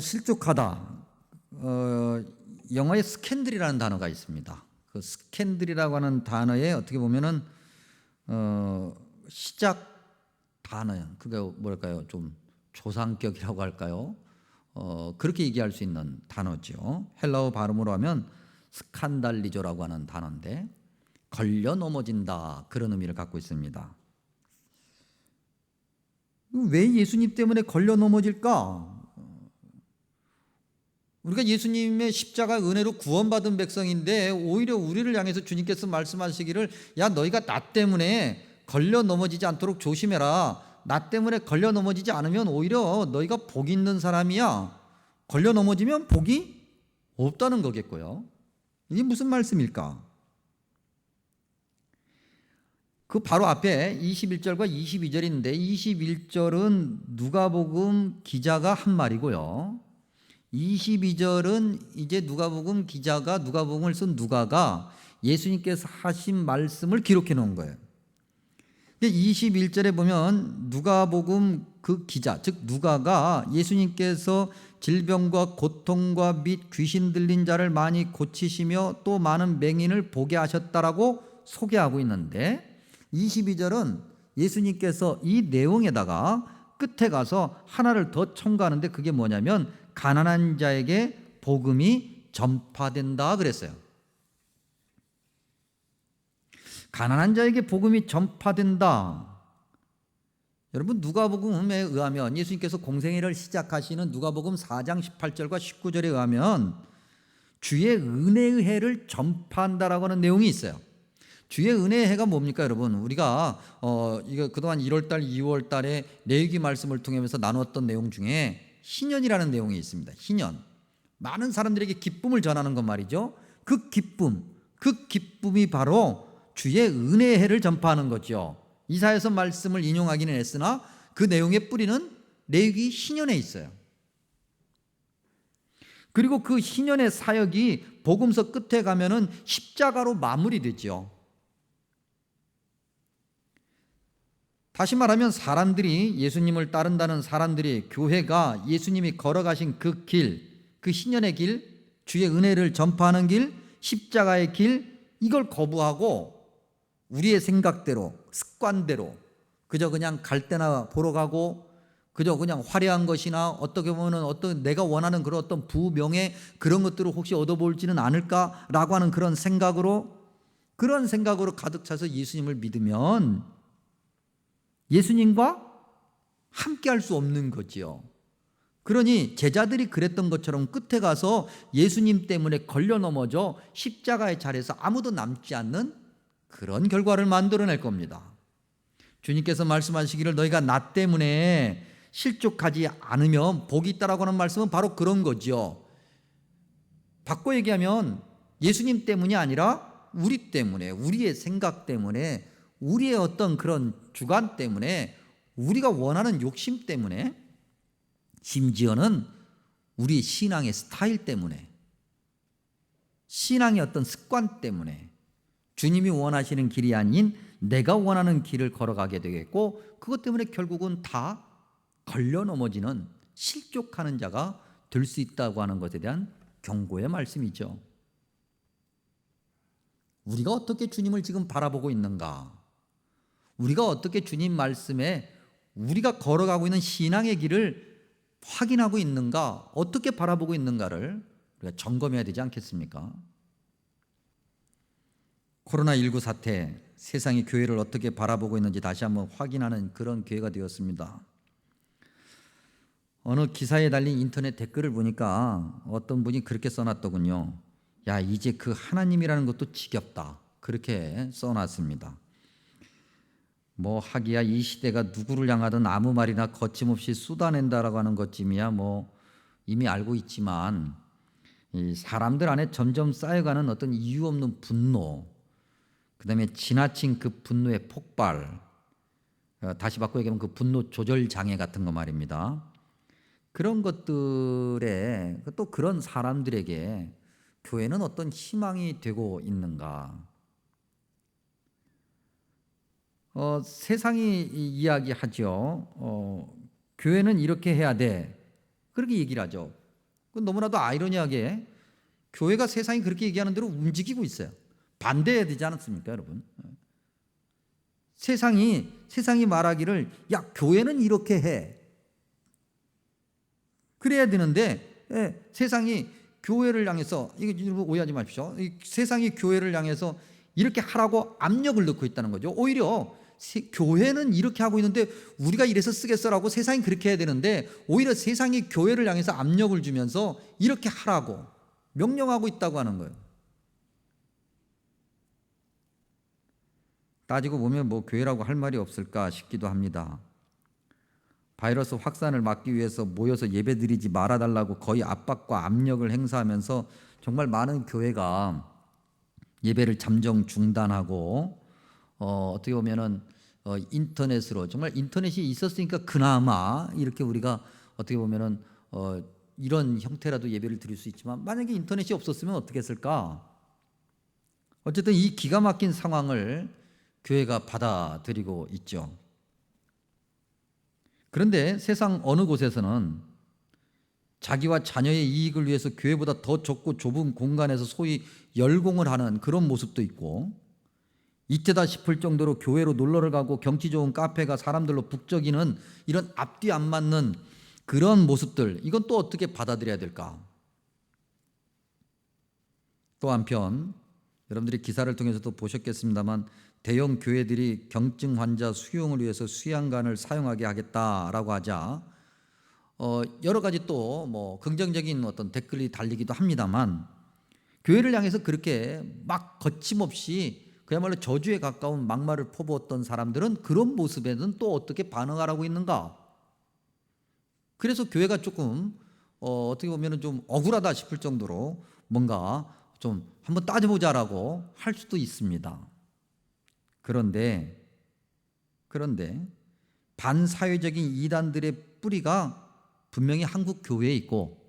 B: 실족하다. 영어에 스캔들이라는 단어가 있습니다. 그 스캔들이라고 하는 단어에 어떻게 보면은 시작 단어, 그게 뭐랄까요? 좀 조상격이라고 할까요? 그렇게 얘기할 수 있는 단어죠. 헬라어 발음으로 하면 스칸달리조라고 하는 단어인데 걸려 넘어진다, 그런 의미를 갖고 있습니다. 왜 예수님 때문에 걸려 넘어질까? 우리가 예수님의 십자가 은혜로 구원받은 백성인데 오히려 우리를 향해서 주님께서 말씀하시기를, 야, 너희가 나 때문에 걸려 넘어지지 않도록 조심해라. 나 때문에 걸려 넘어지지 않으면 오히려 너희가 복 있는 사람이야. 걸려 넘어지면 복이 없다는 거겠고요. 이게 무슨 말씀일까? 그 바로 앞에 21절과 22절인데 21절은 누가복음 기자가 한 말이고요. 22절은 이제 누가복음 기자가, 누가복음을 쓴 누가가 예수님께서 하신 말씀을 기록해 놓은 거예요. 21절에 보면 누가복음 그 기자, 즉 누가가 예수님께서 질병과 고통과 및 귀신 들린 자를 많이 고치시며 또 많은 맹인을 보게 하셨다라고 소개하고 있는데, 22절은 예수님께서 이 내용에다가 끝에 가서 하나를 더 첨가하는데, 그게 뭐냐면 가난한 자에게 복음이 전파된다 그랬어요. 가난한 자에게 복음이 전파된다. 여러분, 누가복음에 의하면, 예수님께서 공생애를 시작하시는 누가복음 4장 18절과 19절에 의하면 주의 은혜의 해를 전파한다라고 하는 내용이 있어요. 주의 은혜의 해가 뭡니까, 여러분? 우리가 이거 그동안 1월달, 2월달에 레위기 말씀을 통하면서 나누었던 내용 중에 희년이라는 내용이 있습니다. 희년, 많은 사람들에게 기쁨을 전하는 것 말이죠. 그 기쁨이 바로 주의 은혜의 해를 전파하는 거죠. 이사야서 말씀을 인용하기는 했으나 그 내용의 뿌리는 레위기 희년에 있어요. 그리고 그 희년의 사역이 복음서 끝에 가면은 십자가로 마무리되죠. 다시 말하면 사람들이, 예수님을 따른다는 사람들이, 교회가 예수님이 걸어가신 그 길, 그 희년의 길, 주의 은혜를 전파하는 길, 십자가의 길, 이걸 거부하고 우리의 생각대로, 습관대로 그저 그냥 갈 때나 보러 가고 그저 그냥 화려한 것이나 어떻게 보면 어떤 내가 원하는 그런 어떤 부명예, 그런 것들을 혹시 얻어볼지는 않을까라고 하는 그런 생각으로 가득 차서 예수님을 믿으면 예수님과 함께 할 수 없는 거지요. 그러니 제자들이 그랬던 것처럼 끝에 가서 예수님 때문에 걸려 넘어져 십자가의 자리에서 아무도 남지 않는 그런 결과를 만들어낼 겁니다. 주님께서 말씀하시기를 너희가 나 때문에 실족하지 않으면 복이 있다라고 하는 말씀은 바로 그런 거죠. 바꿔 얘기하면 예수님 때문이 아니라 우리 때문에, 우리의 생각 때문에, 우리의 어떤 그런 주관 때문에, 우리가 원하는 욕심 때문에, 심지어는 우리 신앙의 스타일 때문에, 신앙의 어떤 습관 때문에 주님이 원하시는 길이 아닌 내가 원하는 길을 걸어가게 되겠고, 그것 때문에 결국은 다 걸려 넘어지는, 실족하는 자가 될 수 있다고 하는 것에 대한 경고의 말씀이죠. 우리가 어떻게 주님을 지금 바라보고 있는가? 우리가 어떻게 주님 말씀에 우리가 걸어가고 있는 신앙의 길을 확인하고 있는가? 어떻게 바라보고 있는가를 우리가 점검해야 되지 않겠습니까? 코로나19 사태, 세상이 교회를 어떻게 바라보고 있는지 다시 한번 확인하는 그런 기회가 되었습니다. 어느 기사에 달린 인터넷 댓글을 보니까 어떤 분이 그렇게 써놨더군요. 야, 이제 그 하나님이라는 것도 지겹다. 그렇게 써놨습니다. 뭐 하기야 이 시대가 누구를 향하든 아무 말이나 거침없이 쏟아낸다라고 하는 것쯤이야 뭐 이미 알고 있지만, 이 사람들 안에 점점 쌓여가는 어떤 이유 없는 분노, 그 다음에 지나친 그 분노의 폭발, 다시 바꿔 얘기하면 그 분노 조절 장애 같은 거 말입니다. 그런 것들에, 또 그런 사람들에게 교회는 어떤 희망이 되고 있는가? 세상이 이야기하죠. 교회는 이렇게 해야 돼. 그렇게 얘기를 하죠. 너무나도 아이러니하게 교회가 세상이 그렇게 얘기하는 대로 움직이고 있어요. 반대해야 되지 않았습니까, 여러분? 세상이 말하기를 야, 교회는 이렇게 해. 그래야 되는데, 세상이 교회를 향해서, 이거 오해하지 마십시오. 세상이 교회를 향해서 이렇게 하라고 압력을 넣고 있다는 거죠. 오히려 교회는 이렇게 하고 있는데 우리가 이래서 쓰겠어라고 세상이 그렇게 해야 되는데, 오히려 세상이 교회를 향해서 압력을 주면서 이렇게 하라고 명령하고 있다고 하는 거예요. 따지고 보면 뭐 교회라고 할 말이 없을까 싶기도 합니다. 바이러스 확산을 막기 위해서 모여서 예배드리지 말아달라고 거의 압박과 압력을 행사하면서 정말 많은 교회가 예배를 잠정 중단하고, 어떻게 보면은 인터넷으로, 정말 인터넷이 있었으니까 그나마 이렇게 우리가 어떻게 보면은 이런 형태라도 예배를 드릴 수 있지만, 만약에 인터넷이 없었으면 어떻게 했을까? 어쨌든 이 기가 막힌 상황을 교회가 받아들이고 있죠. 그런데 세상 어느 곳에서는 자기와 자녀의 이익을 위해서 교회보다 더 좁고 좁은 공간에서 소위 열공을 하는 그런 모습도 있고, 이때다 싶을 정도로 교회로 놀러를 가고 경치 좋은 카페가 사람들로 북적이는 이런 앞뒤 안 맞는 그런 모습들, 이건 또 어떻게 받아들여야 될까? 또 한편 여러분들이 기사를 통해서도 보셨겠습니다만, 대형 교회들이 경증 환자 수용을 위해서 수양관을 사용하게 하겠다라고 하자 여러 가지 또 뭐 긍정적인 어떤 댓글이 달리기도 합니다만, 교회를 향해서 그렇게 막 거침없이 그야말로 저주에 가까운 막말을 퍼부었던 사람들은 그런 모습에는 또 어떻게 반응하라고 있는가? 그래서 교회가 조금 어떻게 보면 좀 억울하다 싶을 정도로 뭔가 좀 한번 따져보자라고 할 수도 있습니다. 그런데 반사회적인 이단들의 뿌리가 분명히 한국 교회에 있고,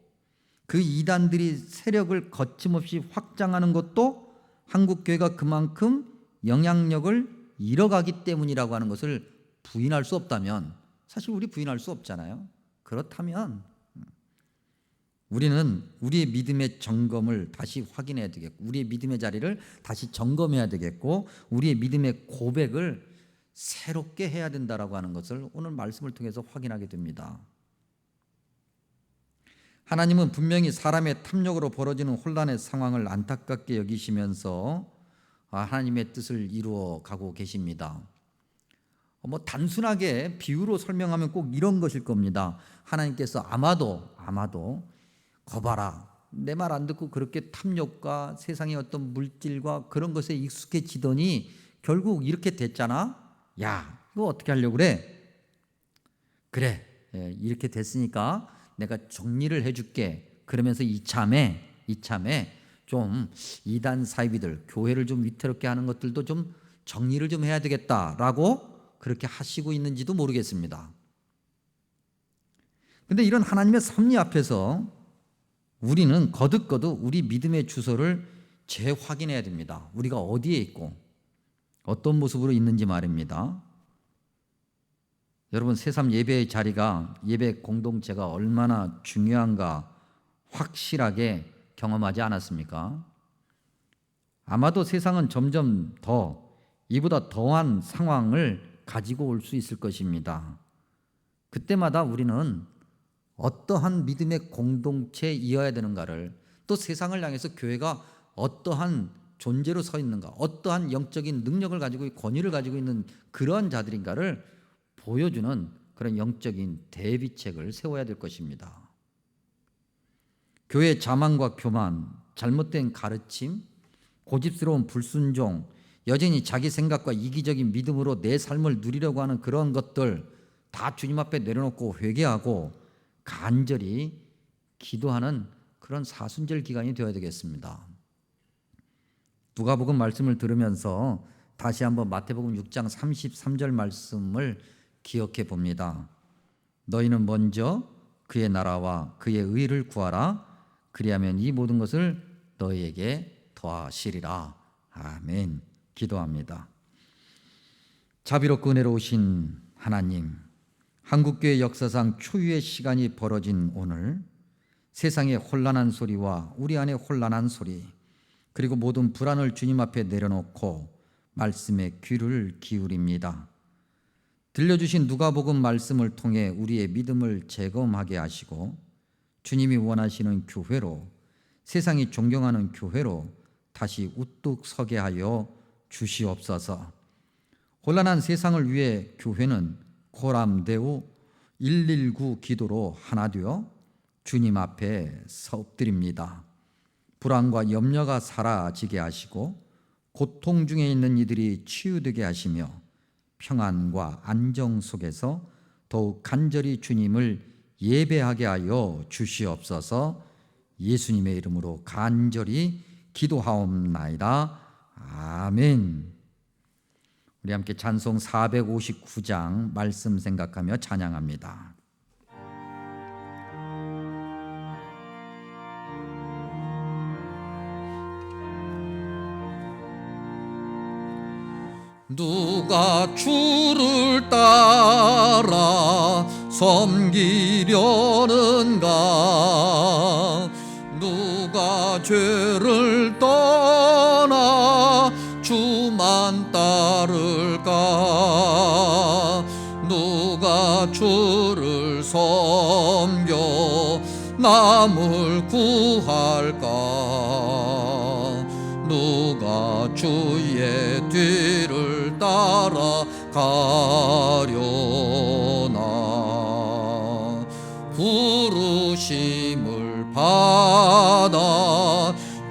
B: 그 이단들이 세력을 거침없이 확장하는 것도 한국 교회가 그만큼 영향력을 잃어가기 때문이라고 하는 것을 부인할 수 없다면, 사실 우리 부인할 수 없잖아요. 그렇다면 우리는 우리의 믿음의 점검을 다시 확인해야 되겠고, 우리의 믿음의 자리를 다시 점검해야 되겠고, 우리의 믿음의 고백을 새롭게 해야 된다라고 하는 것을 오늘 말씀을 통해서 확인하게 됩니다. 하나님은 분명히 사람의 탐욕으로 벌어지는 혼란의 상황을 안타깝게 여기시면서 하나님의 뜻을 이루어 가고 계십니다. 뭐 단순하게 비유로 설명하면 꼭 이런 것일 겁니다. 하나님께서 아마도 거봐라, 내 말 안 듣고 그렇게 탐욕과 세상의 어떤 물질과 그런 것에 익숙해지더니 결국 이렇게 됐잖아. 야, 이거 어떻게 하려고 그래? 이렇게 됐으니까 내가 정리를 해줄게. 그러면서 이참에 좀 이단 사이비들, 교회를 좀 위태롭게 하는 것들도 좀 정리를 좀 해야 되겠다라고 그렇게 하시고 있는지도 모르겠습니다. 근데 이런 하나님의 섭리 앞에서 우리는 거듭거듭 우리 믿음의 주소를 재확인해야 됩니다. 우리가 어디에 있고 어떤 모습으로 있는지 말입니다. 여러분, 새삼 예배의 자리가, 예배 공동체가 얼마나 중요한가 확실하게 경험하지 않았습니까? 아마도 세상은 점점 더 이보다 더한 상황을 가지고 올 수 있을 것입니다. 그때마다 우리는 어떠한 믿음의 공동체이어야 되는가를, 또 세상을 향해서 교회가 어떠한 존재로 서 있는가, 어떠한 영적인 능력을 가지고 권위를 가지고 있는 그러한 자들인가를 보여주는 그런 영적인 대비책을 세워야 될 것입니다. 교회의 자만과 교만, 잘못된 가르침, 고집스러운 불순종, 여전히 자기 생각과 이기적인 믿음으로 내 삶을 누리려고 하는 그런 것들 다 주님 앞에 내려놓고 회개하고 간절히 기도하는 그런 사순절 기간이 되어야 되겠습니다. 누가복음 말씀을 들으면서 다시 한번 마태복음 6장 33절 말씀을 기억해 봅니다. 너희는 먼저 그의 나라와 그의 의를 구하라. 그리하면 이 모든 것을 너희에게 더하시리라. 아멘. 기도합니다. 자비롭고 은혜로우신 하나님, 한국교회 역사상 초유의 시간이 벌어진 오늘, 세상의 혼란한 소리와 우리 안의 혼란한 소리, 그리고 모든 불안을 주님 앞에 내려놓고 말씀에 귀를 기울입니다. 들려주신 누가복음 말씀을 통해 우리의 믿음을 재검하게 하시고 주님이 원하시는 교회로, 세상이 존경하는 교회로 다시 우뚝 서게 하여 주시옵소서. 혼란한 세상을 위해 교회는 코람데우 119 기도로 하나 되어 주님 앞에 엎드립니다. 불안과 염려가 사라지게 하시고 고통 중에 있는 이들이 치유되게 하시며 평안과 안정 속에서 더욱 간절히 주님을 예배하게 하여 주시옵소서. 예수님의 이름으로 간절히 기도하옵나이다. 아멘. 우리 함께 찬송 459장 말씀 생각하며 찬양합니다. 누가 주를 따라 섬기려는가? 누가 죄를 떠나 주만 따를까? 누가 주를 섬겨 남을 구할까? 누가 주의 뒤를 따라가려나? 부르심을 받아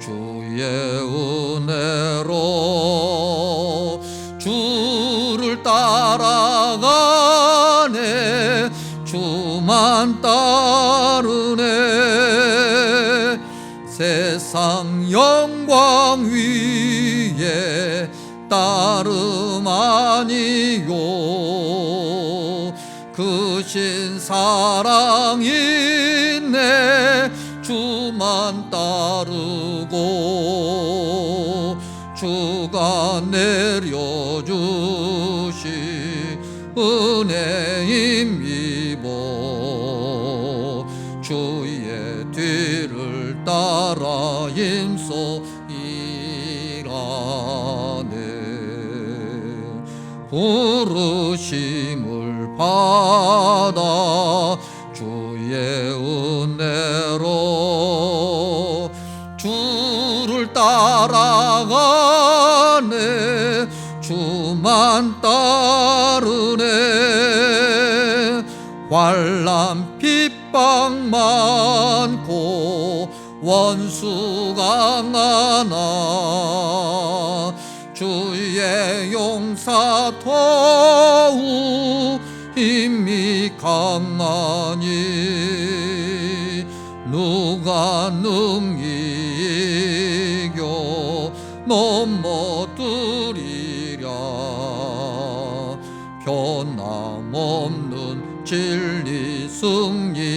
B: 주의 은혜로 주를 따라가네. 주만 따르네. 세상 영광 위에 따름 아니요. 크신 사랑 있네. 주만 따르고 주가 내려주신 은혜임이보. 주의 뒤를 따라 임소이라네. 부르심을 받아 주의 은혜로 주를 따라가네. 주만 따르네. 환난 핍박 많고 원수 강하나 주의 용사 더욱 힘이 강하니 누가 능히 이겨 넘어뜨리랴. 진리 승리하리라.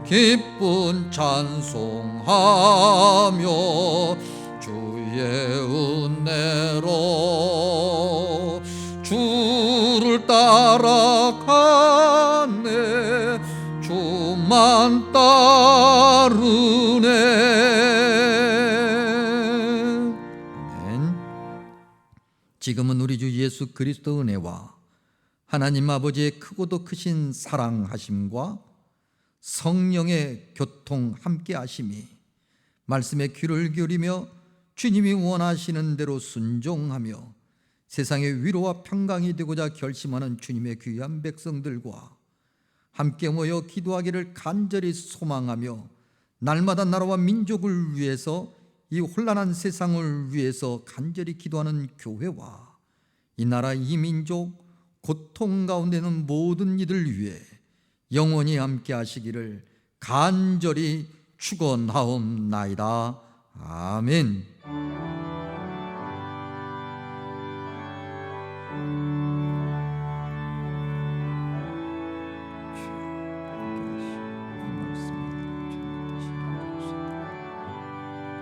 B: 기쁜 찬송하며 주의 은혜로 주를 따라가네. 주만 따르네. 아멘. 지금은 우리 주 예수 그리스도 은혜와 하나님 아버지의 크고도 크신 사랑하심과 성령의 교통 함께 하심이 말씀에 귀를 기울이며 주님이 원하시는 대로 순종하며 세상의 위로와 평강이 되고자 결심하는 주님의 귀한 백성들과 함께 모여 기도하기를 간절히 소망하며 날마다 나라와 민족을 위해서 이 혼란한 세상을 위해서 간절히 기도하는 교회와 이 나라 이 민족 고통 가운데 있는 모든 이들 위해 영원히 함께 하시기를 간절히 축원하옵나이다. 아멘.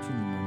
B: 주님